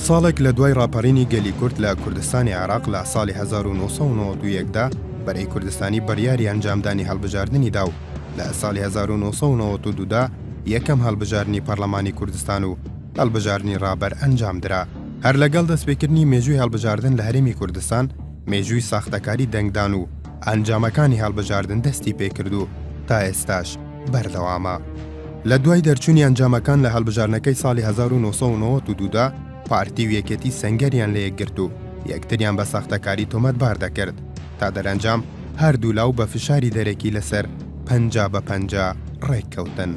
ساڵێک لە دوای ڕاپەڕینی گەلی کورد لە کوردستانی عێراق لە ساڵی 1992دا بەرەی کوردستانی بڕیاری ئەنجامدانی هەڵبژاردننیدا و لە ساڵی 1992دا یەکەم هەڵبژاردننی پەرلەمانی کوردستان و هەڵبژاردننی ڕابەر ئەنجامدرا. هەر لەگەڵ دەستپێکردنی مێژووی هەڵبژاردن لە هەرێمی کوردستان مێژووی ساختەکاری دەنگدان و ئەنجامەکانی هەڵبژاردن دەستی پێکرد و تا ئێستاش بەردەوامە. لە دوای دەرچوونی ئەنجامەکان لە هەڵبژاردنەکەی ساڵی 1992دا پارتی و یەکێتی سەنگەریان لە یەکگرت و یەکتریان بە ساختەکاری تۆمەتبار دەکرد تا دەرەنجام هەردوو لاو بە فشاری دەرەکی لەسەر 50-50 ڕێککەوتن.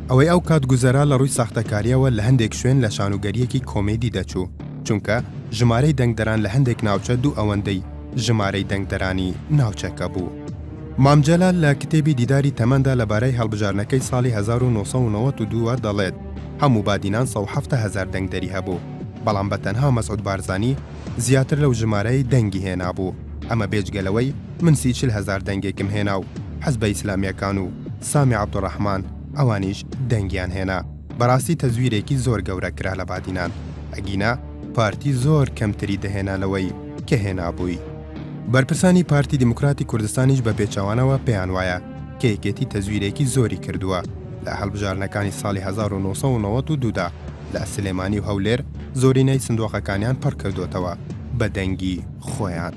ئەوەی ئەو کات گوزەرا لە ڕووی ساختەکاریەوە لە هەندێک شوێن لە شانوگەریەکی کۆمێدی دەچوو، چونکە ژمارەی دەنگدەران لە هەندێک ناوچە دوو ئەوەندەی ژمارەی دەنگدەرانی ناوچەکە بوو. مامجەلال لە کتێبی دیداری تەمەندا لەبارەی هەڵبژاردنەکەی ساڵی 1992 دەڵێت هەموو بادینان 170,000 دەنگدەری هەبوو، بەڵام بە تەنها مەسعود بارزانی زیاتر لەو ژمارەی دەنگی هێنا بوو. ئەمە بێجگەلەوەی من 40,000 دەنگێکم هێنا و حەزبە ئیسلامیەکان و سامی عەبدوڕەحمان ئەوانیش دەنگیان هێنا. بەڕاستی تەزویرێکی زۆر گەورە کرا لە بادینان، ئەگینا پارتی زۆر کەمتری دەهێنا لەوەی کە هێنا بووی. بەرپرسانی پارتی دیموکراتی کوردستانیش بە پێچەوانەوە پێیان وایە کە یەکێتی تەزویرێکی زۆری کردووە لە هەڵبژاردنەکانی ساڵی 1992دا لە سلێمانی و هەولێر زۆرینەی سندوقەکانیان پڕ کردوتەوە بە دەنگی خۆیان.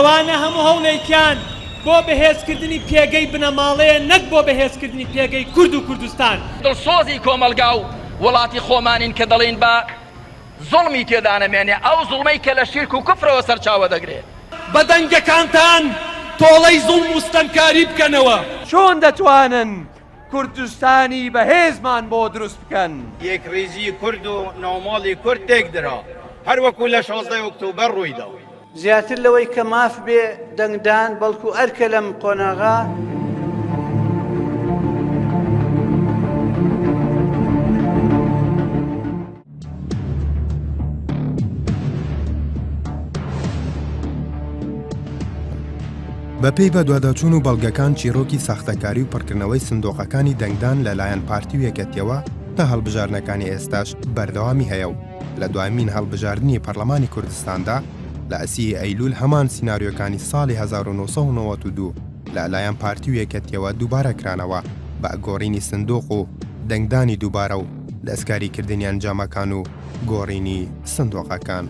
ئەوانە هەموو هەوڵێکیان بۆ بەهێزکردنی پێگەی بنەماڵەیە، نەک بۆ بەهێزکردنی پێگەی کورد و کوردستان. دڵسۆزی کۆمەلگا و وڵاتی خۆمانین کە دەڵێن بە زوڵمی تێدانەمێنێ، ئەو زوڵمەی کە لە شیرک و کوفرەوە سەرچاوە دەگرێت. بە دەنگەکانتان تۆڵەی زوڵم و ستەمکاری بکەنەوە. چۆن دەتوانن کوردستانی بەهێزمان بۆ دروست بکەن؟ یەکڕێزی کورد و ناوماڵی کورد تێکدرا، هەر وەکو لە 16 ئۆکتۆبەر ڕوویدا. زیاتر لەوەی کە ماف بێ دەنگدان بەڵکو ئەرکە لەم قۆناغا بەپێی بە دواداچوون و بەڵگەکان چیرۆکی ساختەکاری و پڕکردنەوەی سندوقەکانی دەنگدان لەلایەن پارتی و یەکەتیەوە تا هەڵبژاردنەکانی ئێستاش بەردەوامی هەیە و لە دوایمین هەڵبژاردننی پەرلەمانی کوردستاندا لە ئەسی ئەیلول هەمان سیناریۆکانی ساڵی 1992 لەلایەن پارتی و یەکەتیەوە دووبارە کرانەوە بە گۆڕینی سندوق و دەنگدانی دووبارە و دەستکاریکردنی ئەنجامەکان و گۆڕینی سندوقەکان.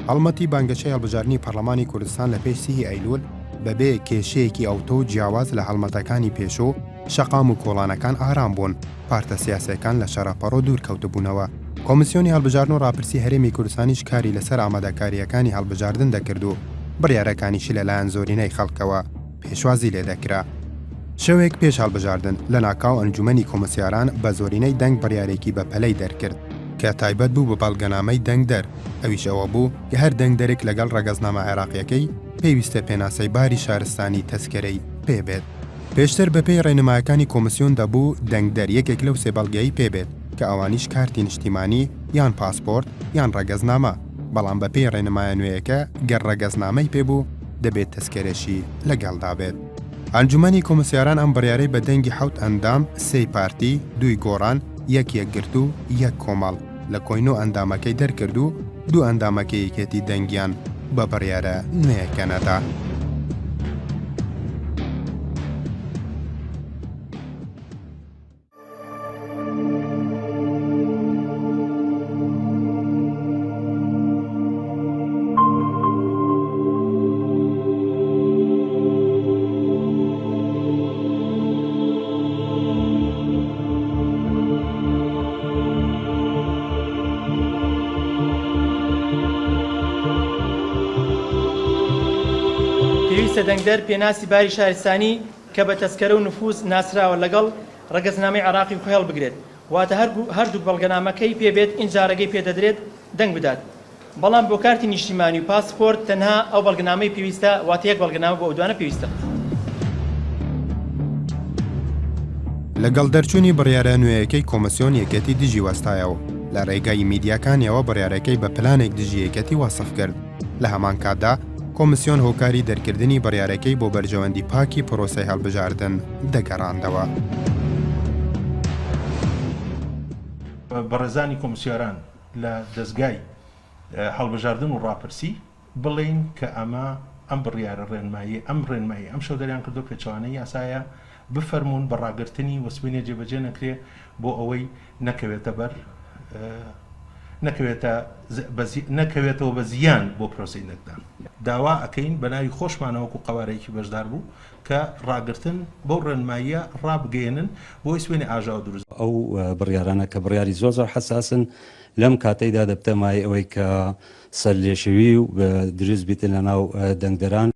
هەڵمەتی بانگەشەی هەڵبژاردننی پەرلەمانی کوردستان لە پێش 30 ئەیلول بەبێ کێشەیەکی ئەوتۆ و جیاواز لە هەڵمەتەکانی پێشۆ شەقام و کۆڵانەکان ئارام بوون، پارتە سیاسیەکان لە شەڕەپەڕۆ دوور کەوتبوونەوە. کۆمیسیۆنی هەڵبژاردن و ڕاپرسی هەرێمی کوردستانیش کاری لەسەر ئامادەکاریەکانی هەڵبژاردن دەکرد و بڕیارەکانیشی لەلایەن زۆرینەی خەڵکەوە پێشوازی لێ دەکرا. شەوێک پێش هەڵبژاردن لە ناکاو ئەنجومەنی کۆمسیاران بە زۆرینەی دەنگ بڕیارێکی بە پەلەی دەرکرد کە تایبەت بوو بە بەڵگەنامەی دەنگدەر. ئەویش ئەوە بوو کە هەر دەنگدەرێک لەگەڵ ڕەگەزنامە عێراقیەکەی پێویستە پێناسەی باری شارستانی تەسکەرەی پێبێت. پێشتر بەپێی ڕێنمایەکانی کۆمسیۆن دەبوو دەنگدەر یەکێک لەو سێ بەڵگەیی پێبێت کە ئەوانیش کارتی نیشتیمانی یان پاسپۆرت یان ڕەگەزنامە، بەڵام بەپێی ڕێنمایە نوێیەکە گەر ڕەگەزنامەی پێبوو دەبێت تەسکەرەشی لەگەڵدا بێت. ئەنجومەنی کۆمسیاران ئەم بڕیارەی بە دەنگی 7 ئەندام، 3 پارتی، 2 گۆڕان، 1 یەکگرت و 1 کۆمەڵ لە کۆینۆ ئەندامەکەی دەرکرد و 2 ئەندامەکەی یەکێتی دەنگیان بە بڕیارە نوێیەکەنەدا. پێویستە دەنگدەر پێناسی باری شارستانی کە بە تەسکەرە و نفوس ناسراوە لەگەڵ ڕەگەزنامەی عراقی خۆ هەڵبگرێت واتە هەردوو بەڵگەنامەکەی پێبێت ئینجارەکەی پێدەدرێت دەنگ بدات. بەڵام بۆ کارتی نیشتیمانی و پاسپۆرت تەنها ئەو بەڵگەنامەی پێویستە واتە یەک بەڵگەنامە بۆ ئەو دوانە پێویستە. لەگەڵ دەرچوونی بڕیارە نوێیەکەی کۆمسیۆن یەکەتی دژی وەستایەوە لە ڕێگای میدیاکانیەوە بڕیارەکەی بە پلانێک دژی یەکەتی وەسف کرد. لە هەمان کاتدا کۆمسیۆن هۆکاری دەرکردنی بڕیارەکەی بۆ بەرژەوەندی پاکی پرۆسەی هەڵبژاردن دەگەڕاندەوە. بەڕێزانی کۆمسیۆران لە دەستگای هەڵبژاردن و ڕاپرسی بڵین کە ئەم بڕیارە ڕێنمایی ئەم شەو دەریان کردو پێچوانەی یاسایە بفەرمونون بە ڕاگررتنی وەسبینێ جێبەجێ نەکرێ بۆ ئەوەی نەکەوێتە بەر نەکەوێتەوە بە زیان بۆ پرۆسی نەکدان. داوا ئەەکەین بە ناوی خۆشمانەوەکو قوارەیەکی بەشدار بوو کە ڕاگررتن بۆ ڕێنماییە ڕابگەێنن بۆی سوێنی ئاژاو دروست. ئەو بڕیارانە کە بڕیاری زۆر حساسن لەم کاتەیدا دەبتەمای ئەوەی کە سەرلێشەوی و دروست بیتن لە ناو دەنگدەران.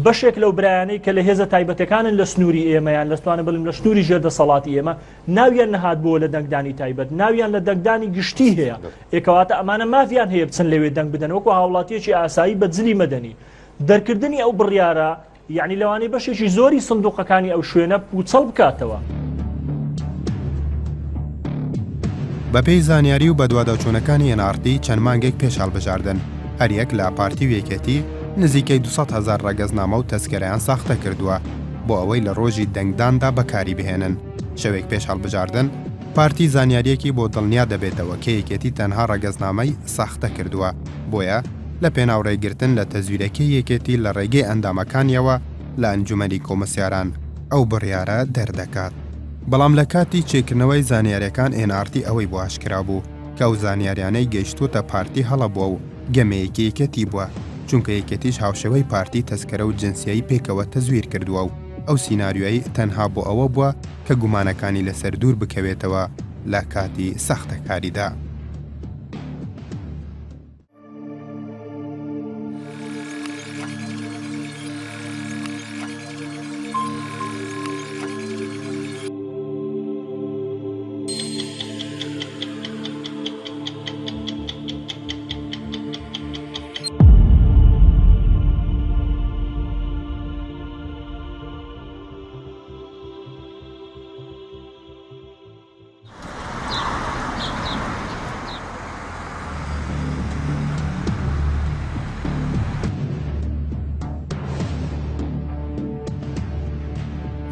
بەشێک لەو برایانەی کە لە هێزە تایبەتەکانن لە سنووری ئێمەیان لەستوانە بڵین لە سنووری ژێردەسەڵاتی ئێمە ناویان نەهات بۆ لە دەنگدانی تایبەت ناویان لە دەنگدانی گشتی هەیە ئێکەواتە ئەمانە مافیان هەیە بچن لەوێ دەنگ بدەن وەکو هاوڵاتیەکی ئاسایی بە جلی مەدەنی. دەرکردنی ئەو بڕیارە یعنی لەوانەیە بەشێکی زۆری سندوقەکانی ئەو شوێنە پوچەڵ بکاتەوە. بەپێی زانیاری و بەدواداچوونەکانی NRT چەند مانگێک پێش هەڵبژاردن هەریەک لە پارتی و یەکێتی نزیکەی 200,000 ڕەگەزنامە و تەسکەرەیان ساختە کردووە بۆ ئەوەی لە ڕۆژی دەنگداندا بەکاری بهێنن. شەوێک پێش هەڵبژاردن پارتی زانیاریەکی بۆ دڵنیا دەبێتەوە کە یەکێتی تەنها ڕەگەزنامەی ساختە کردووە بۆیە لە پێناوڕێگرتن لە تەزویرەکەی یەکێتی لە ڕێگەی ئەندامەکانیەوە لە ئەنجومەنی کۆمسیاران ئەو بڕیارە دەردەکات. بەڵام لە کاتی چێکردنەوەی زانیاریەکان NRT ئەوەی بۆ ئاشکرا بوو کە ئەو زانیاریانەی گەیشتوتە پارتی هەڵەبووە و گەمەیەکی یەکەتی بووە چونکە یەکەتیش هاوشێوەی پارتی تەسکەرە و جنسیایی پێکەوە تەزویر کردووە و ئەو سیناریۆیی تەنها بۆ ئەوە بووە کە گومانەکانی لەسەر دوور بکەوێتەوە لە کاتی سەختەکاریدا.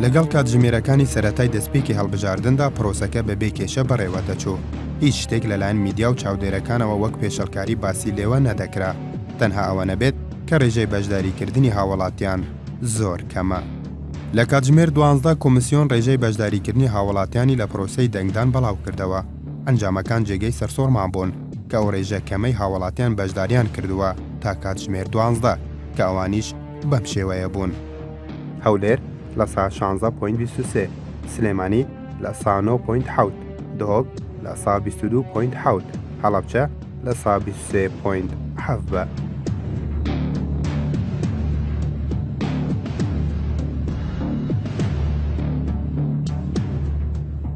لەگەڵ کاتژمێرەکانی سەرەتای دەستپێکی هەڵبژاردندا پرۆسەکە بەبێ کێشە بەڕێوەتە چوو. هیچ شتێک لەلایەن میدیا و چاودێرەکانەوە وەک پێشەڵکاری باسی لێوە نەدەکرا تەنها ئەوە نەبێت کە ڕێژەی بەشداریکردنی هاوڵاتیان زۆر کەمە. لە کاتژمێر 12 کۆمسیۆن ڕێژەی بەشداریکردنی هاوڵاتیانی لە پرۆسەی دەنگدان بەڵاو کردەوە. ئەنجامەکان جێگەی سەرسۆرمان بوون کە ئەو ڕێژە کەمەی هاوڵاتیان بەشداریان کردووە تا کاتژمێر 12 کە ئەوانیش بەم شێوەیە بوون. هەولێر لە 16.23 سلێمانی لە 9.7 دهۆک لە 22.7 هەڵەبجە لە 23.7 بە.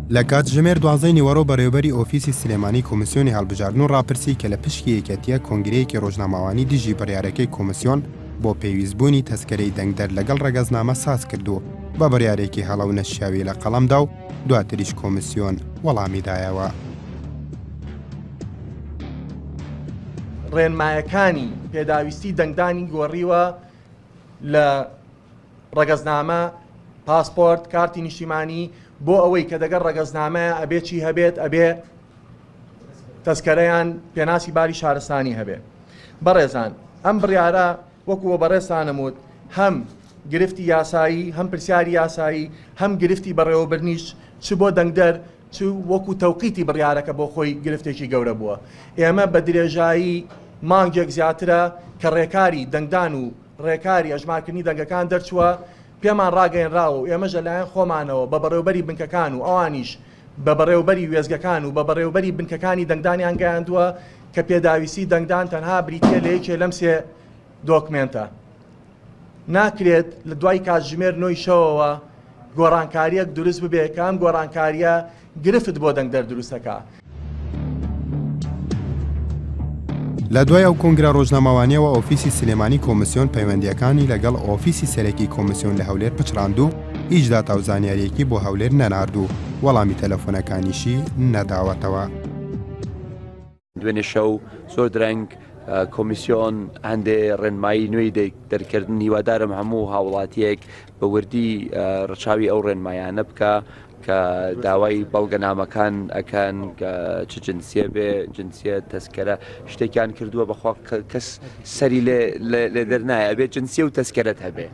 لە کاتژمێر 12 نیوەڕۆ بەڕێوەبەری ئۆفیسی سلێمانی کۆمسیۆنی هەڵبژاردن و ڕاپرسی کە لە پشکی یەکەتیە کۆنگرەیەکی ڕۆژنامەوانی دژی بڕیارەکەی کۆمسیۆن بۆ پێویستبوونی تەسکەرەی دەنگدەر لەگەڵ ڕەگەزنامە ساز کردو بە بڕیارێکی هەڵە و نەشیاوی لە قەڵەمدا و دواتریش کۆمسیۆن وەڵامی دایەوە. ڕێنمایەکانی پێداویستی دەنگدانی گۆڕیوە لە ڕەگەزنامە پاسپۆرت کارتی نیشتیمانی بۆ ئەوەی کە دەگەر ڕەگەزنامەیە ئەبێ چی هەبێت ئەبێ تەسکەرەیان پێناسی باری شارستانی هەبێ. بەڕێزان ئەم بڕیارە وەکووە بەڕێستانەموت هەم گرفتی یاسایی هەم پرسیاری یاسایی هەم گرفتی بەڕێوەبرنیش چ بۆ دەنگدەر چ وەکو تەوقیتی بڕیارەکە بۆ خۆی گرفتێکی گەورە بووە. ئێمە بە درێژایی مانگێک زیاترە کە ڕێکاری دەنگدان و ڕێکاری ئەژمارکردنی دەنگەکان دەرچووە پێمان ڕاگەیەنراوە و ئێمەژە لایەن خۆمانەوە بە بەڕێوەبەری بنکەکان و ئەوانیش بە بەڕێوەبەری وێزگەکان و بە بەڕێوەبەری بنکەکانی دەنگدانیان گەیاندووە کە پێداویستی دەنگدان تەنها بریتە لە یەکێ لەم سێ دۆکمێنتە. ناکرێت لە دوای کاتژمێر 9 شەوەوە گۆڕانکاریەک دروست ببێ کە ئەم گۆڕانکاریە گرفت بۆ دەنگدەر دروستەکە. لە دوای ئەو کۆنگرە ڕۆژنامەوانیەوە ئۆفیسی سلێمانی کۆمسیۆن پەیوەندیەکانی لەگەڵ ئۆفیسی سەرەکی کۆمسیۆن لە هەولێر پچڕاند و هیچ داتا و زانیاریەکی بۆ هەولێر نەنارد و وەڵامی تەلەفۆنەکانیشی نەداوەتەوە. دوێنێ شەو زۆر درەنگ کۆمیسیۆن هەندێ ڕێنمایی نوێی دەرکردن هیوادارم هەموو هاوڵاتیەک بە وردی ڕەچاوی ئەو ڕێنمایانە بکە کە داوای بەڵگەنامەکان ئەکەن چ جنسیە بێ جنسیە تەسکەرە شتێکیان کردووە بەخوا کەس سەری لێ دەرنایە ئەبێ جنسیە و تەسکەرەت هەبێ.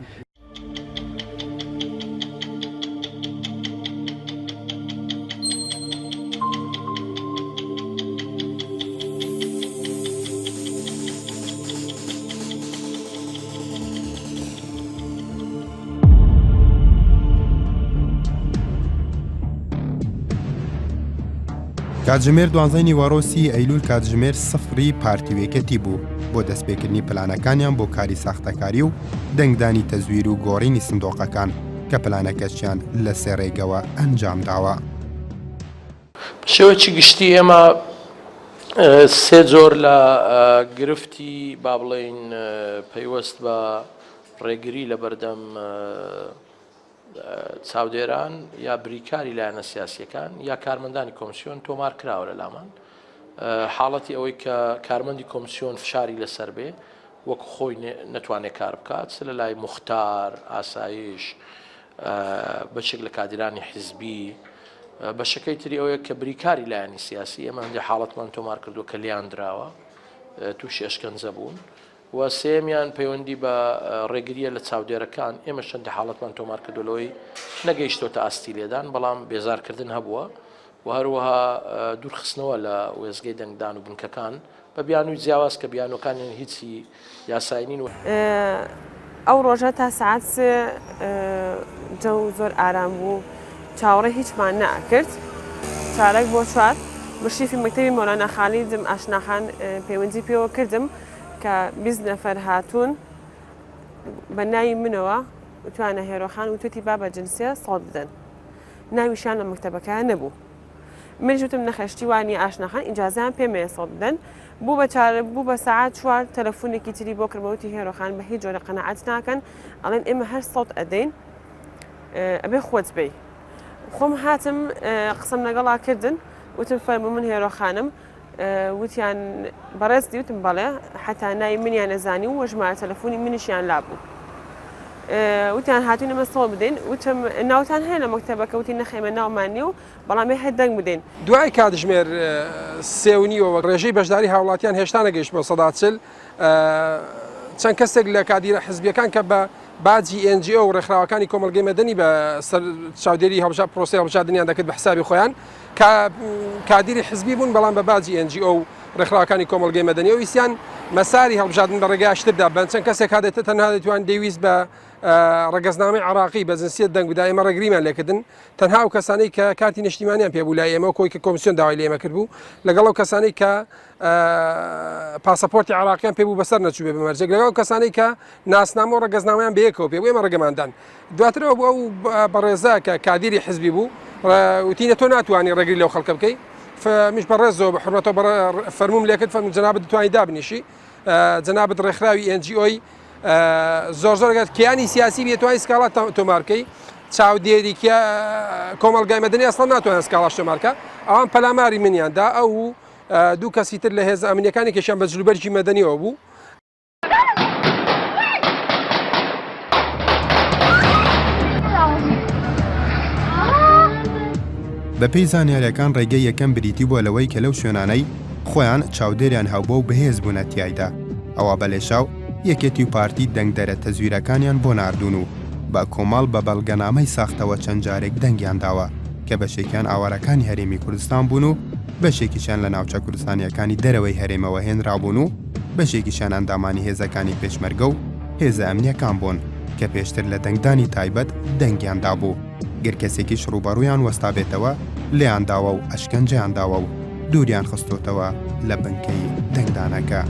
کاتژمێر 12 نیوەڕۆسی ئەیلول کاتژمێر سفری پارتیوێکەتی بوو بۆ دەستپێکردنی پلانەکانیان بۆ کاری ساختەکاری و دەنگدانی تەزویر و گۆڕینی سندۆقەکان کە پلانەکەشیان لە سێ ڕێگەوە ئەنجام داوە. شێوەیەکی گشتی ئێمە سێ جۆر لە گرفتی با بڵێین پەیوەست بە ڕێگری لە بەردەم چاودێران یا بریکاری لایەنە سیاسیەکان یا کارمەندانی کۆمسیۆن تۆمار کراوە لە لامان حاڵەتی ئەوەی کە کارمەندی کۆمسیۆن فشاری لەسەر بێ وەکو خۆی نەتوانێت کار بکات لە لای موختار ئاسایش بەشێک لە کادرانی حیزبی بەشەکەی تری ئەوەیە کە بریکاری لایەنی سیاسی ئێمە هەندێک حاڵەتمان تۆمار کردو کە لیان دراوە تووشی ئەشکەنجە بوون و سێمیان پەیوەندی بە ڕێگریە لە چاودێرەکان ئێمە چەندی حاڵەتمان تۆمار کردولەوەی نەگەیشتۆتە ئاستی لێدان بەڵام بێزارکردن هەبووە و هەروەها دوورخستنەوە لە وێزگەی دەنگدان و بنکەکان بە بیانووی جیاواز کە بیانەکانیان هیچی یاساینین و ئەو ڕۆژە تا سعات جە زۆر ئارام بوو چاوەڕێ هیچمان نەکرد چارەک بۆ چوار مشریفی مەکتەبی مۆلانا خالیدم ئاشناخان پەیوەندی پێوە کردم کە 20 نەفەر هاتوون بە ناوی منەوە توانە هێرۆخان و توتی بابە جنسیە سەڵ بدەن ناویشان لە مەکتەبەکان نەبوو منیش وتم نەخەشتی وانی ئاشناخان ئیجازیان پێمەیە سەڵ بدەن بوو بە سەعات چوار تەلەفۆنێکی تری بۆ کردمەوەتی هێرۆخان بە هیچ جۆرە قەنەعەت ناکەن ئەڵێن ئێمە هەر سەڵ ئەدەین ئەبێ خۆت بێ خۆم هاتم قسەم لەگەڵا کردن وتم فەرموو من هێرۆخانم وتیان بەڕێستی وتم بەڵێ حتا ناوی منیان نەزانی و ژمارە تەلەفۆنی منیشیان لابوو وتیان هاتوون ئەمە سەڵ بدەین وتم ناوتان هەیە لە مەکتەبەکە وتی نەخەیمە ناومان نیە و بەڵامی هەر دەنگ بدەین دوای کاتژمێر سێونیەوە ڕێژەی بەشداری هاوڵاتیان هێشتا نەگەیشت بۆ سەدا چل چەند کەسێک لە کادیرە حزبیەکان کە بە باجی NGO و ڕێکخراوەکانی کۆمەلگەی مەدەنی بە چاودێری هەڵبژار پرۆسی هەڵبژاردنیان دەکرد بە حسابی خۆیان کادیری حزبی بوون بەڵام بە باجی NGO و ڕێکخراوەکانی کۆمەلگەی مەدەنی و ویسیان مەساری هەڵبژاردن بە ڕێگایشتردا بن چەند کەسێک هادێتە تەنها دەتوان دەیویست بە ڕێگەزنامەی عراقی بە جنسیەت دەنگ بدا ئێمە ڕێگریمان لێکردن تەنها ئەو کەسانەی کە کارتی نیشتیمانیان پێبوو لای ئێمە کۆی کە کۆمسیۆن داوای لێمە کردبوو لەگەڵ ئەو کەسانەی کە پاسەپۆرتی عراقیان پێبوو بەسەر نەچوو بێ بمەرجێک لەگەڵ ئەو کەسانەی کە ناسنامە و ڕێگەزنامەیان بەیەکەوە پێبوو ئێمە ڕێگەماندان دواترەوە بۆ ئەو بەڕێزا کە کادیری حزبی بوو وتینە تۆ ناتوانانی ڕێگری لەو خەڵکە بکەی فمش بەڕێزەوە بە حرمەتەوە فەرموم لێکرد فەرموو جەنابەت دەتوانی دابنیشی جەنابەت ڕێکخراوی NGOی زۆر کیانی سیاسی بێتوانی سکاڵا تۆمارکەی چاودێری کۆمەلگای مەدەنی ئەسڵ ناتوانێت سکاڵاش تۆمارکە ئەوان پەلاماری منیاندا ئەو دوو کەسی تر لە هێز ئەمنیەکانی کێشیان بە جلوبەرجی مەدەنیەوە بوو بەپێی زانیاریەکان ڕێگەی یەکەم بریتی بووە لەوەی کە لەو شوێنانەی خۆیان چاودێریان هەبووە و بەهێز بوونە تیایدا ئەوە بەلێشاو یەکێتی و پارتی دەنگدەرە تەزویرەکانیان بۆ ناردوون و بە کۆمەڵ بە بەڵگەنامەی ساختەوە چەند جارێک دەنگیان داوە کە بەشێکیان ئاوارەکانی هەرێمی کوردستان بوون و بەشێکیشان لە ناوچە کوردستانیەکانی دەرەوەی هەرێمەوە هێنرابوون و بەشێکیشان ئەندامانی هێزەکانی پێشمەرگە و هێزە ئەمنیەکان بوون کە پێشتر لە دەنگدانی تایبەت دەنگیاندا بوو گرکەسێکیش ڕوبەڕوویان وەستا بێتەوە لێیان داوە و ئەشکەنجەیان داوە و دووریان خستۆتەوە لە بنکەی دەنگدانەکە.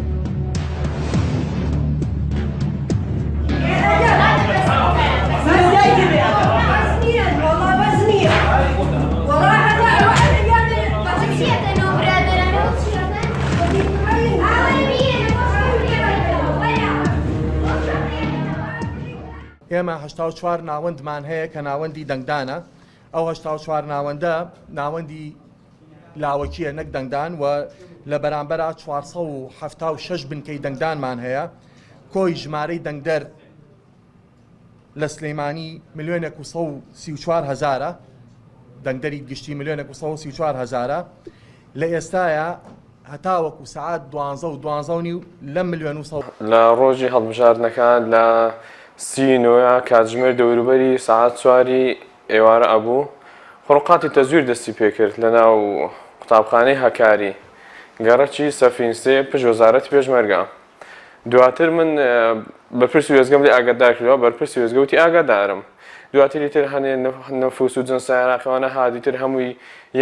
ئێمە 84 ناوەندمان هەیە کە ناوەندی دەنگدانە ئەو 84 ناوەندە ناوەندی لاوەکیە نەک دەنگدان و لە بەرامبەرە 476 بنکەی دەنگدانمان هەیە کۆی ژمارەی دەنگدەر لە سلەیمانی 1,134,000 دەنگدەری گشتی 1,134,000 لە ئێستاە هەتاوەکو سعات 12 لە 1,000,000 لە ڕۆژی هەڵبژاردنەکان لە سینۆە کاتژمێر دەوروبەری سعات 4 ئێوارە ئەبوو خڕقاتی تەزویر دەستی پێکرد لە ناو قوتابخانەی هەکاری گەڕەکی سەفینسێ پشت وەزارەتی پێشمەرگە دواتر من بەرپرسی وێزگەم لێ ئاگادار کردەوە بەرپرسی وێزگەوتی ئاگادارم دواتری تر هەنێ نەفوس و جنسە عێراقیوانە هادیتر هەمووی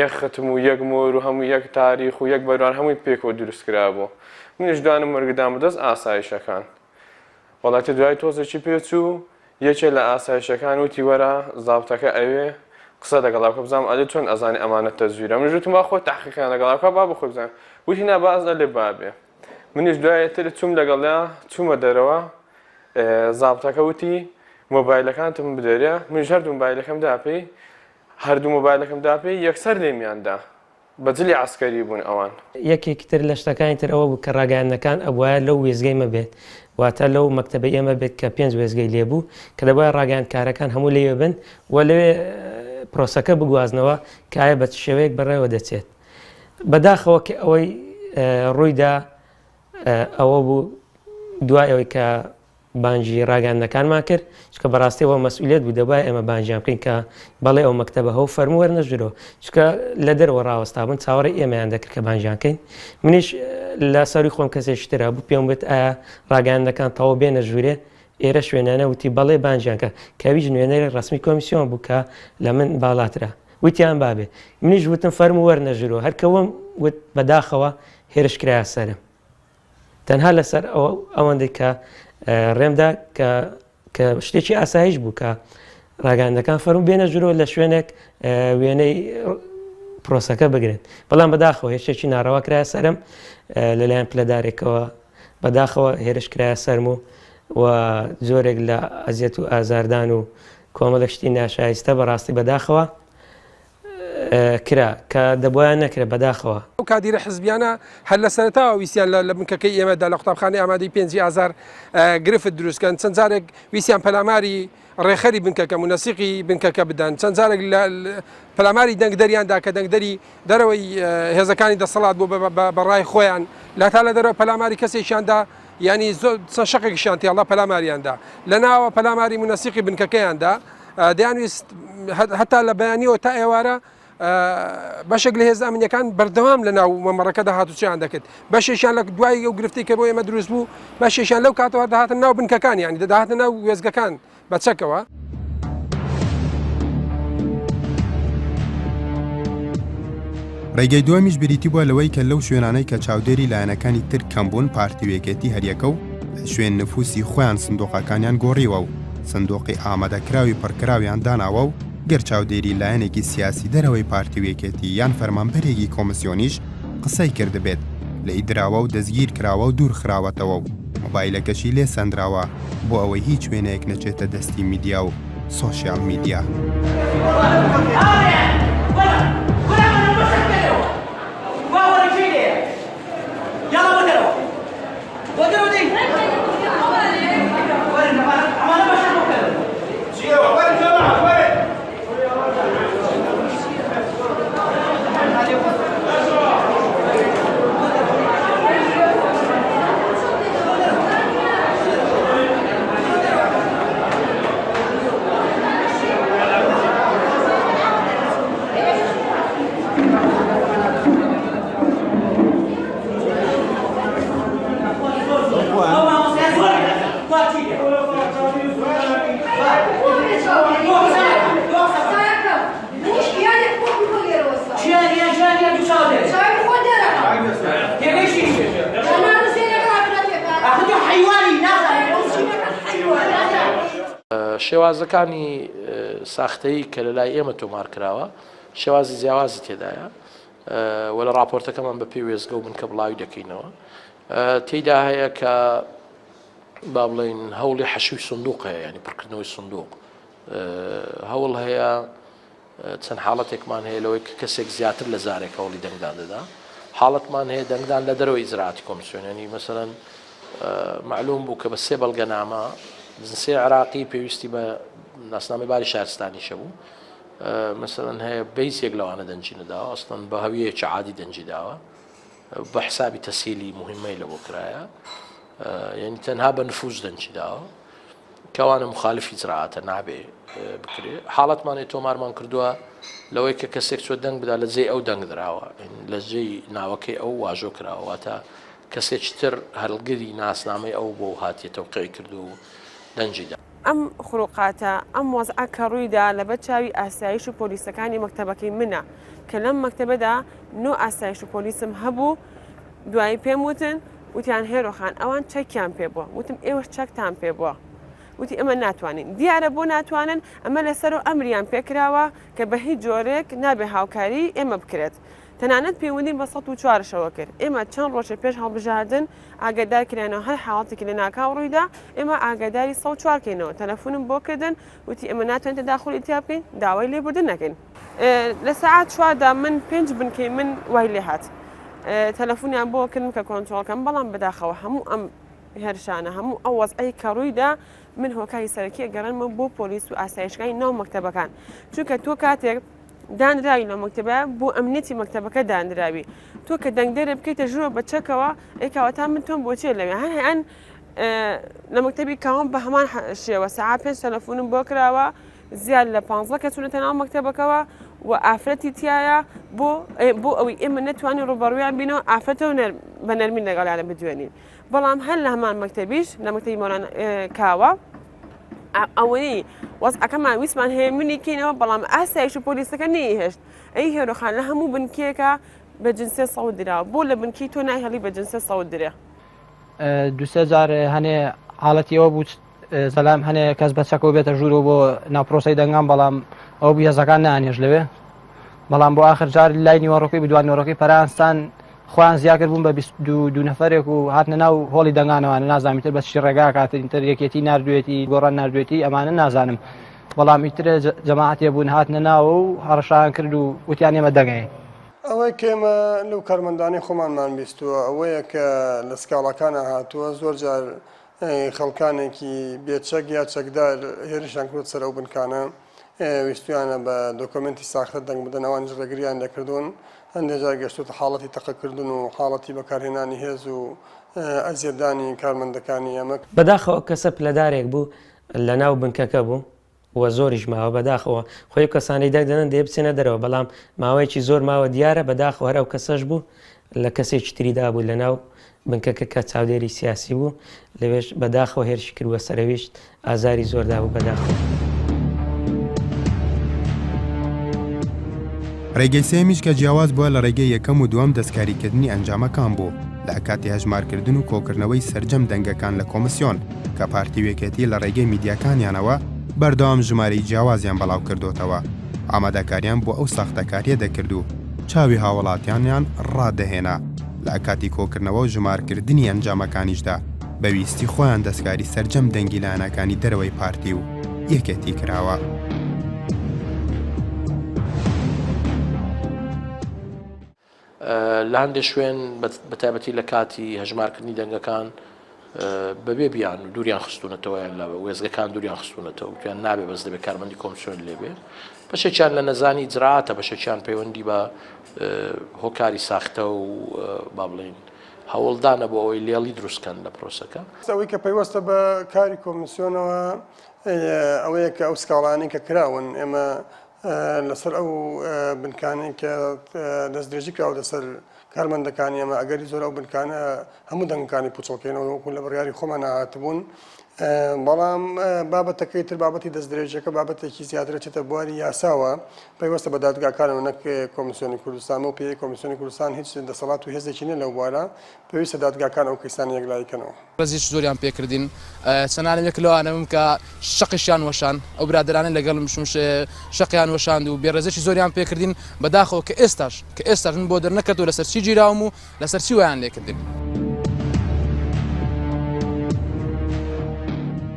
یەک ختم و یەک مۆر و هەموو یەک تاریخ و یەک بەروان هەمووی پێکەوە دروست کرابوو منیش دوانم وەرگدام بەدەست ئاسایشەکان وڵاتی دوای تۆزێکی پێچوو یەکێ لە ئاسایشەکان وتی وەرە زابتەکە ئەوێ قسە لەگەڵاکە بزانم ئەدە چۆن ئەزانی ئەمانە تەزویرە منیش وتم با خۆی تەحقیقیان لەگەڵاکە با بخۆی بزانم وتی نا باز لێ بابێ منیش دوایەتر چووم لەگەڵیا چوومە دەرەوە زابتەکە وتی مۆبایلەکانتم بدەرێ منیش هەردوو مۆبایلەکەم داپێی هەردوو مۆبایلەکەم داپێی یەکسەر لێمیاندا بەجلی عسکەری بوون ئەوان یەکێکی تر لە شتەکانی تر ئەوە بوو کە ڕاگەیاندنەکان ئەوە لەو وێزگەی مەبێت واتە لەو مەکتەبەی ئێمە بێت کە 5 وێزگەی لێبوو کە دەبای ڕاگەیاندکارەکان هەموو لێوێ بن و لەوێ پرۆسەکە بگوازنەوە کە ئایا بە شێوەیەک بەڕێوە دەچێت بەداخەوە کە ئەوەی ڕوویدا ئەوە بوو دوای ئەوەی کە بانجی ڕاگەاندنەکانمان کرد چکە بەڕاستیەوە مەسئولیت بوو دەبای ئێمە بانجیان بکەین کە بەڵێ ئەو مەکتەبە هەو فەرمو وەرنەژرەوە چکە لە دەرەوە ڕاوەستا بوون چاوەڕێی ئێمەیان دەکرد کە بانجیانکەین منیش لە سەری خۆم کەسێکی ترا بوو پێم بێت ئایا ڕاگەاندنەکان تەواو بێنە ژوورێ ئێرە شوێنانە وتی بەڵێ بانجیانکە کاویژ نوێنەری ڕسمی کۆمیسیۆن بوو کە لە من باڵاترە وتیان بابێ منیش وتم فەرمو وەرنەژرەوە هەرکەوەم وت بەداخەوە هێرشکرایە سەرم تەنها لەسەر ئەوەندەی کە ڕێمدا کە شتێکی ئاسایش بوو کە ڕاگەاندنەکان فەرموو بێنە ژوورەوە لە شوێنێک وێنەی پرۆسەکە بگرێت بەڵام بەداخەوە هێشتێکی ناڕەوا کرایە سەرم لەلایەن پلەدارێکەوە بەداخەوە هێرش کرایە سەرم و زۆرێک لە ئەزیەت و ئازاردان و کۆمەڵێک شتی ناشایستە بەڕاستی بەداخەوە کرا کە دەبوویان نەکرێت بەداخەوە ئەو کادیرە حزبیانە هەر لە سەرەتاوە ویسیان لە بنکەکەی ئێمەدا لە قوتابخانەی ئامادەی 5,000 گرفت دروستکەن چەند جارێک ویسیان پەلاماری ڕێخەری بنکەکە منەسیقی بنکەکە بدەن چەند جارێک پەلاماری دەنگدەریاندا کە دەنگدەری دەرەوەی هێزەکانی دەسەڵات بوو بەڕای خۆیان لاتا لە دەرەوە پەلاماری کەسێکیاندا ینی چەند شەقێکیشان تێڵا پەلاماریاندا لە ناوە پەلاماری منەسیقی بنکەکەیاندا دەیانویست هەتا لە بەیانیەوە تا ئێوارە بەشێک لە هێز ئەمنیەکان بەردەوام لە ناو مەمەڕەکەدا هاتوچیان دەکرد بەشێکیان لە دوای ئەو گرفتی کە بۆ ئێمە دروست بوو بەشێکیان لەو کاتەوە داهاتن ناو بنکەکان یانی دەداهاتن ناو وێزگەکان بە چەکەوە ڕێگەی دووەمیش بریتی بووە لەوەی کە لەو شوێنانەی کە چاودێری لایەنەکانی تر کەمبوون پارتیوێکێتی هەریەکە و شوێن نفوسی خۆیان سندۆقەکانیان گۆڕیوە و سندۆقی ئامادەکراوی پڕکراویان داناوە و گەر چاودێری لایەنێکی سیاسی دەرەوەی پارتیوێکێتی یان فەرمانبەرێکی کۆمسیۆنیش قسەی کردبێت لە ئیدراوە و دەستگیر کراوە و دوور خراوەتەوە و مۆبایلەکەشی لێ سەندراوە بۆ ئەوەی هیچ وێنەیەک نەچێتە دەستی میدیا و سۆشیال میدیا. شێوازەکانی ساختەیی کە لە لای ئێمە تۆمار کراوە شێوازی جیاوازی تێدایە وە لە راپۆرتەکەمان بە پێی وێزگە و بنکە بڵاوی دەکەینەوە تێیدا هەیە کە با بڵێن هەوڵی حەشوی سندوق هەیە ینی پڕکردنەوەی سندوق هەوڵ هەیە چەند حاڵەتێکمان هەیە لەوەی کە کەسێک زیاتر لە زارێک هەوڵی دەنگدان دەدا حاڵەتمان هەیە دەنگدان لە دەرەوەی ئیجراعاتی کۆمیسیۆن ینی مەسەڵەن معلوم بوو کە بە 3 بەڵگەنامە جنسێ عراقی پێویستی بە ناسنامەی باری شارستانیشە بوو مەسەڵەن هەیە بەیسێک لەوانە دەنجی نەداوە ئەسڵەن بە هەویەیەکی عادی دەنجی داوە بە حسابی تەسهیلی مهمەی لە بۆ کرایە یعنی تەنها بە نفوذ دەنجی داوە کەوانە مخالفی ئیجراعاتە نابێ بکرێ حاڵەتمانێ تۆمارمان کردووە لەوەی کە کەسێک چۆ دەنگ بدا لە جێی ئەو دەنگ درراوە لە جێی ناوەکەی ئەو واژۆ کراوە واتە کەسێکی تر هەڵگری ناسنامەی ئەو بۆ هاتیە تەوقیعی کردو و دەنجیدا ئەم خروقاتە ئەم وەزعە کە ڕوویدا لەبەر چاوی ئاسایش و پۆلیسەکانی مەکتەبەکەی منە کە لەم مەکتەبەدا نۆ ئاسایش و پۆلیسم هەبوو دوایی پێم وتن وتیان هێرۆخان ئەوان چەکیان پێ بووە وتم ئێوەش چەکتان پێ بووە وتی ئەمە ناتوانین دیارە بۆ ناتوانن ئەمە لەسەر و ئەمریان پێکراوە کە بە هیچ جۆرێک نابێ هاوکاری ئێمە بکرێت تەنانەت پەیوەندی بە 104ەوە کرد ئێمە چەند ڕۆژە پێش هەڵبژاردن ئاگادار کرێنەوە هەر حاڵاتێکی لە ناکاو ڕوویدا ئێمە ئاگاداری 104کەینەوە تەلەفۆنم بۆ کردن وتی ئەمە ناتوانین تەداخل ئیتیا بکەین داوای لێبوردن نەکەین لە سەعات 4دا من 5 بنکەی من وای لێ هات تەلەفۆنیان بۆ کردم کە کۆنتڕۆڵکەم بەڵام بەداخەوە هەموو ئەم هێرشانە هەموو ئەو وەزعی کە ڕوویدا من هۆکاری سەرەکی گەڕانمە بۆ پۆلیس و ئاسایشگای ناو مەکتەبەکان چونکە تۆ کاتێک دانراوی لە مەکتەبە بۆ ئەمنێتی مەکتەبەکە دانراوی تۆ کە دەنگدەرە بکەیتە ژووە بە چەکەوە ئێکاوەتا من تۆم بۆچێ لەوێ هەن لە مەکتەبی کاوم بە هەمان شێوە سەعات 5 تەلەفۆنم بۆ کراوە زیاد لە 15 کە چوونەتە ناو مەکتەبەکەوە و ئافرەتی تایە بۆ ئەوەی ئێمە نەتوانین ڕوبەڕویان بینەوە ئافرەتە و بە نەرمی لەگەڵیانە بدوێنین بەڵام هەر لە هەمان مەکتەبیش لە مەکتەبی مۆلان کاوە ئەوەی وەزعەکەمان ویسمان هەیە منیکەینەوە بەڵام ئاسایش و پۆلیسەکە نەیهێشت ئەی هێرۆخان لە هەموو بنکێکە بە جنسێ سەود درراوە بۆ لە بنکی تۆ نایهێڵی بە جنسێ سەود درێ دوسێ جار هەنێ حاڵەتی ئەوە بوو زەلام هەنێ کەس بە چەکەوە بێتە ژوورەوە بۆ ناوپرۆسی دەنگام بەڵام ئەو بیهێزەکان نانێژ لەوێ بەڵام بۆ آخر جار لای نیوەڕۆکەی بدوان نۆڕۆکەی پەرانستان خۆیان زیاکرد بوون بە 22 نەفەرێک و هاتنە ناو هۆڵی دەنگانەوەوانە نازانیتر بە چی ڕێگا کاتتر یەکێتی نردوێتی گۆڕان نردوێتی ئەمانە نازانم بەڵام ئیترە جەماعەتێ بوون هاتنە ناو و هەڕەشان کرد و وتیان ئێمە دەنگەیە ئەوەی کێمە لەو کارمەندانی خۆمانمان بیستووە ئەوەیە کە لە سکاڵەکانە هاتووە زۆر جار خەڵکانێکی بێچەک یا چەکدار هێرشیان کرد سەر ئەو بنکانە ویستویانە بە دۆکۆمنتی ساختە دەنگ بدەن ئەوان ڕێگریان دەکردوون هەندێک جار گەشتوتە حاڵەتی تەقەکردن و حاڵەتی بەکارهێنانی هێز و ئەزیێدانی کارمەندەکانی ئەمە بەداخەوە کەسە پلەدارێک بوو لە ناو بنکەکە بوو وە زۆریش ماوە بەداخەوە خۆی کەسانی دەگدەن دێ بچێنە دەرەوە بەڵام ماوەیەکی زۆر ماوە دیارە بەداخەوە هەرە و کەسەش بوو لە کەسێکی تریدا بوو لە ناو بنکەکە کە چاودێری سیاسی بوو لەوێش بەداخەوە هێرشی کردووە سەرەویشت ئازاری زۆردا بوو بەداخەوە. ڕێگەی سێمیش کە جیاواز بووە لە ڕێگەی یەکەم و دووەم دەستکاریکردنی ئەنجامەکان بوو لە کاتی هەژمارکردن و کۆکردنەوەی سەرجەم دەنگەکان لە کۆمسیۆن کە پارتیوێکێتی لە ڕێگەی میدیاکانیانەوە بەردەوام ژمارەی جیاوازیان بەڵاو کردوتەوە ئامادەکاریان بۆ ئەو ساختەکاریە دەکرد و چاوی هاوڵاتیانیان ڕادەهێنا لە کاتی کۆکردنەوە و ژمارکردنی ئەنجامەکانیشدا بەویستی خۆیان دەستکاری سەرجەم دەنگی لایەنەکانی دەرەوەی پارتی و یەکێتی کراوە. لە هەندێک شوێن بەتایبەتی لە کاتی هەژمارکردنی دەنگەکان بەبێ بیان و دووریان خستونەتەوە لە وێزگەکان دووریان خستونەتەوە وتیان نابێ بەس دەبێت کارمەندی کۆمسیۆن لێبێ بەشێکیان لە نەزانی جرعاتە بەشێکیان پەیوەندی بە هۆکاری ساختە و با بڵێن هەوڵدانە بۆ ئەوەی لێڵی دروستکەن لە پرۆسەکە ئەوەی کە پەیوەستە بە کاری کۆمسیۆنەوە ئەوەیە کە ئەو سکاڵانی کە کراون ئێمە لەسەر ئەو بنکانی کە دەستدرێژی کراوە لەسەر کارمەندەکانی ئەمە ئەگەری زۆر ئەو بنکانە هەموو دەنگەکانی پوچڵکەینەوە وەکو لە بڕیاری خۆمان هاتبوون بەڵام بابەتەکەی تر بابەتی دەستدرێژەکە بابەتێکی زیاترە چێتە بواری یاساوە پێیوەستە بە دادگاکانەوە نەک کۆمیسیۆنی کوردستان و پێی کۆمیسیۆنی کوردستان هیچ دەسەڵات و هێزێکی نیە لەو بوارە پێویستە دادگاکان ئەو کەسانی یەکلایکەنەوە ڕزیش زۆریان پێکردین چەندانم یەک لەوانەم کە شەقیشیان وەشان ئەو برادرانە لەگەڵم شەقیان وەشاند و بێڕێزێکی زۆریان پێکردین بەداخەوە کە ئێستاش من بۆ دەرنەکردەوە لەسەر چی گیراوم و لەسەر چی ویان لێکردین.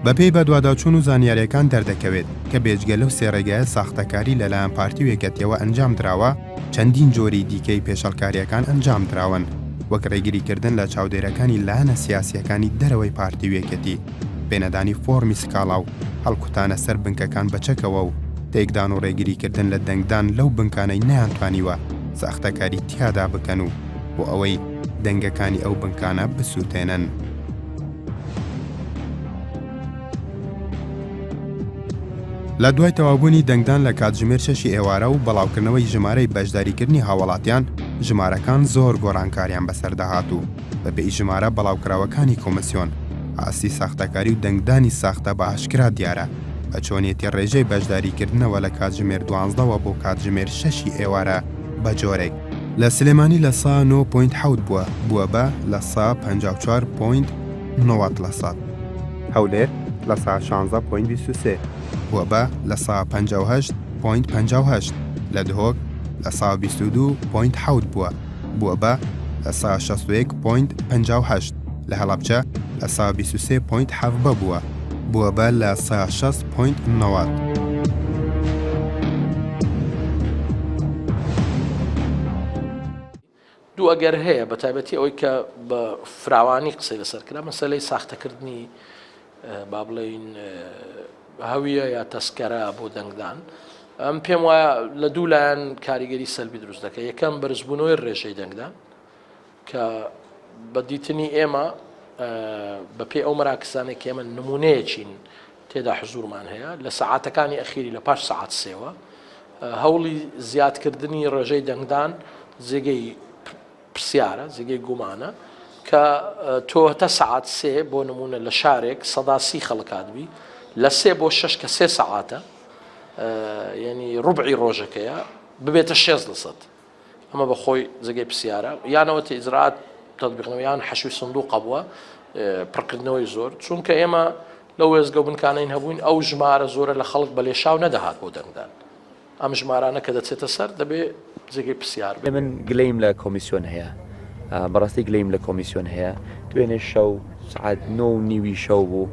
بەپێی بە دوواداچوون و زانیاریەکان دەردەکەوێت کە بێجگە لەو سێڕێگایە ساختەکاری لەلایەن پارتی و یەکەتیەوە ئەنجام دراوە چەندین جۆری دیکەی پێشەڵکاریەکان ئەنجام دراون وەک ڕێگریکردن لە چاودێرەکانی لایەنە سیاسیەکانی دەرەوەی پارتی و یەکەتی پێنەدانی فۆرمی سکاڵا و هەڵکوتانە سەر بنکەکان بەچەکەوە و تێکدان و ڕێگریکردن لە دەنگدان لەو بنکانەی نەیانتوانیوە ساختەکاری تیادا بکەن و بۆ ئەوەی دەنگەکانی ئەو بنکانە بسووتێنن. لە دوای تەوابوونی دەنگدان لە کاتژمێر 6 ئێوارە و بەڵاوکردنەوەی ژمارەی بەشداریکردنی هاوڵاتیان ژمارەکان زۆر گۆڕانکاریان بەسەردەهات و بەپێی ژمارە بەڵاوکراوەکانی کۆمسیۆن ئاسی ساختەکاری و دەنگدانی ساختە بە ئاشکرا دیارە بە چۆنیەتی ڕێژەی بەشداریکردنەوە لە کاتژمێر 12ەوە بۆ کاتژمێر 6 ئێوارە بە جۆرێک لە سلێمانی لە 9.7 بووە بە لە 54.90 هەولێر لە 16.23 بووە بە لە 58.58 لە دهۆک لە 22.7 بووە بە لە 61.58 لە هەڵەبجە لە 23.7 بووە بە لە 6.90. دوو ئەگەر هەیە بە تایبەتی ئەوەی کە بە فراوانی قسەی لەسەرکرا مەسەلەی ساختەکردنی با بڵێین هەویە یا تەسکەرە بۆ دەنگدان ئەم پێم وایە لە دوو لایەن کاریگەری سەلبی دروست دەکە یەکەم بەرزبوونەوەی ڕێژەی دەنگدان کە بە دیتنی ئێمە بەپێی ئەو مەراکزانێک ئێمە نمونەیەکین تێدا حزورمان هەیە لە سەعاتەکانی ئەخیری لە پاش سەعات سێوە هەوڵی زیادکردنی ڕێژەی دەنگدان جێگەی پرسیارە جێگەی گومانە کە تۆ هەتا سەعات سێ بۆ نمونە لە شارێک 130 خەڵکاتبی لە 3 بۆ 6 کە 3 سەعاتە یعنی ڕوبعی ڕۆژەکەیە ببێتە 60% ئەمە بە خۆی جێگەی پرسیارە یانەوە ئیجرات تطبیقنەوەیان حەشوی سندوق بووە پڕکردنەوەی زۆر چونکە ئێمە لە وێزگە بنکانین هەبووین ئەو ژمارە زۆرە لە خەڵک بە لێشاو نەدەهات بۆ دەنگدان ئەم ژمارانە کە دەچێتە سەر دەبێت جێگەی پرسیار بێت. من گلەیم لە کۆمیسیۆن هەیە بەڕاستی گلەیم لە کۆمیسیۆن هەیە دوێنێ شەو سعات 9:30 شەو بوو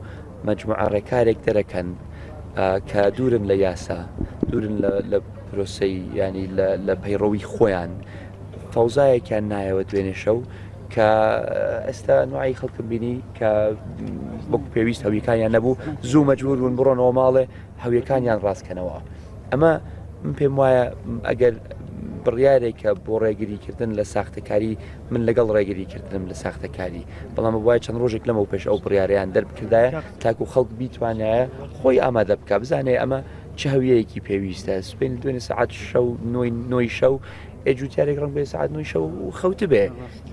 مەجموعە ڕێکارێک دەرەکەن کە دوورن لە یاسا دوورن لە پرۆسەی ینی لە پەیڕەوی خۆیان فەوزایەکیان نایەوە دوێنێ شەو کە ئێستا نوعی خەڵکم بینی کە وەکو پێویست هەویەکانیان نەبوو زوو مەجبور بوون بڕۆنەوە ماڵێ هەویەکانیان ڕاستکەنەوە ئەمە من پێم وایە ئەگەر بڕیارێکە بۆ ڕێگریکردن لە ساختەکاری من لەگەڵ ڕێگریکردنم لە ساختەکاری بەڵام وایە چەند ڕۆژێک لەمە پێش ئەو بڕیاریان دەربکردایە تاکو خەڵک بیتوانایە خۆی ئامادە بکە بزانێ ئەمە چه هەویەیەکی پێویستە سبین دوێنێ سعات شەو نۆی شەو ئێجوتیارێک ڕنگ بێ سعات 9 شەو خەوت بێ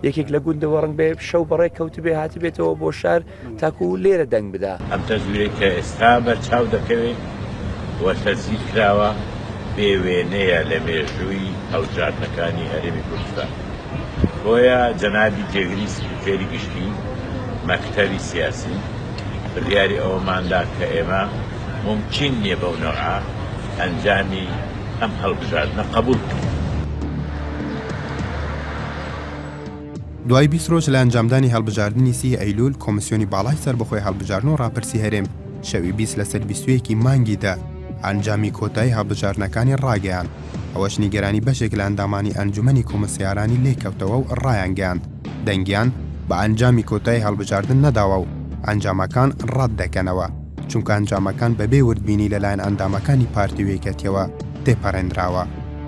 یەکێک لە گوندەوە ڕنگ بێ شەو بەڕێک کەوت بێ هاتی بێتەوە بۆ شار تاکو لێرە دەنگ بدا ئەم تەزویرێک کە ئێستا بەرچاو دەکەوێت وە تەزییر کراوە بێ وێنەیە لە مێژووی هەڵبژاردنەکانی هەرێمی کوردستان بۆیە جەنابی جێگری سکرتێری گشتی مەکتەبی سیاسی بڕیاری ئەوەماندا کە ئێمە ممکن نییە بەو نەوعە ئەنجامی ئەم هەڵبژاردنە قبول بکەین. دوای 20 ڕۆژ لە ئەنجامدانی هەڵبژاردننی 30 ئەیلول کۆمیسیۆنی باڵای سەربەخۆی هەڵبژاردن و ڕاپرسی هەرێم شەوی 20 لەسەر 21 مانگیدا ئەنجامی کۆتایی هەڵبژاردنەکانی ڕاگەیاند ئەوەش نیگەرانی بەشێک لە ئەندامانی ئەنجومەنی کۆمسیارانی لێکەوتەوە و ڕایانگەاند دەنگیان بە ئەنجامی کۆتایی هەڵبژاردن نەداوە و ئەنجامەکان ڕەت دەکەنەوە چونکە ئەنجامەکان بەبێ وردبینی لەلایەن ئەندامەکانی پارتی و یەکەتیەوە تێپەڕێنراوە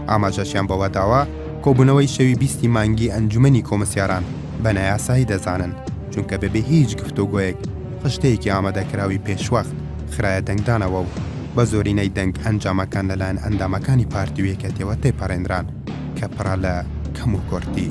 ئاماژەشیان بەوە داوە کۆبوونەوەی شەوی 20 مانگی ئەنجومەنی کۆمسیاران بە نایاسایی دەزانن چونکە بەبێ هیچ گفتوگۆیەک خشتەیەکی ئامادەکراوی پێشوەخت خرایە دەنگدانەوە و بە زۆرینەی دەنگ ئەنجامەکان لەلایەن ئەندامەکانی پارتی و یەکەتیەوە تێپەڕێنران کە پڕە لە کەم و کۆرتی.